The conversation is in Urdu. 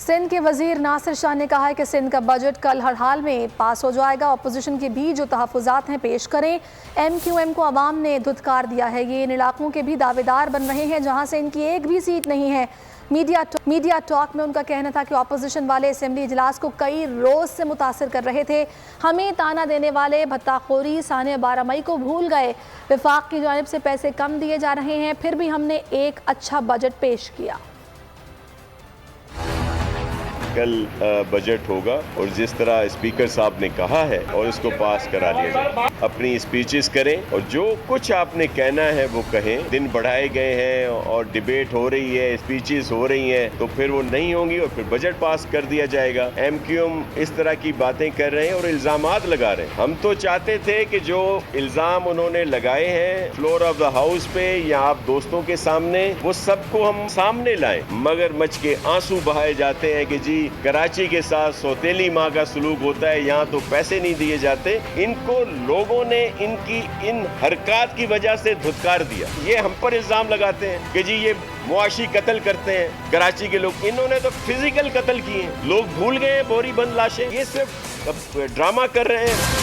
سندھ کے وزیر ناصر شاہ نے کہا ہے کہ سندھ کا بجٹ کل ہر حال میں پاس ہو جائے گا۔ اپوزیشن کے بھی جو تحفظات ہیں پیش کریں۔ ایم کیو ایم کو عوام نے دھتکار دیا ہے، یہ ان علاقوں کے بھی دعوے دار بن رہے ہیں جہاں سے ان کی ایک بھی سیٹ نہیں ہے۔ میڈیا ٹاک میں ان کا کہنا تھا کہ اپوزیشن والے اسمبلی اجلاس کو کئی روز سے متاثر کر رہے تھے۔ ہمیں تانا دینے والے بھتہ خوری سانحہ 12 مئی کو بھول گئے۔ وفاق کی جانب سے پیسے کم دیے جا رہے ہیں، پھر بھی ہم نے ایک اچھا بجٹ پیش کیا۔ کل بجٹ ہوگا اور جس طرح اسپیکر صاحب نے کہا ہے اور اس کو پاس کرا لیا جائے۔ اپنی اسپیچز کریں اور جو کچھ آپ نے کہنا ہے وہ کہیں۔ دن بڑھائے گئے ہیں اور ڈیبیٹ ہو رہی ہے، اسپیچز ہو رہی ہیں، تو پھر وہ نہیں ہوں گی اور پھر بجٹ پاس کر دیا جائے گا۔ ایم کیو ایم اس طرح کی باتیں کر رہے ہیں اور الزامات لگا رہے ہیں۔ ہم تو چاہتے تھے کہ جو الزام انہوں نے لگائے ہیں فلور آف دا ہاؤس پہ یا آپ دوستوں کے سامنے، وہ سب کو ہم سامنے لائیں، مگر مچ کے آنسو بہائے جاتے ہیں کہ جی کراچی کے ساتھ سوتیلی ماں کا سلوک ہوتا ہے، یہاں تو پیسے نہیں دیے جاتے۔ ان کو لوگوں نے ان کی ان حرکات کی وجہ سے دھتکار دیا۔ یہ ہم پر الزام لگاتے ہیں کہ جی یہ معاشی قتل کرتے ہیں کراچی کے لوگ۔ انہوں نے تو فزیکل قتل کیے ہیں، لوگ بھول گئے ہیں بوری بند لاشیں۔ یہ صرف ڈرامہ کر رہے ہیں۔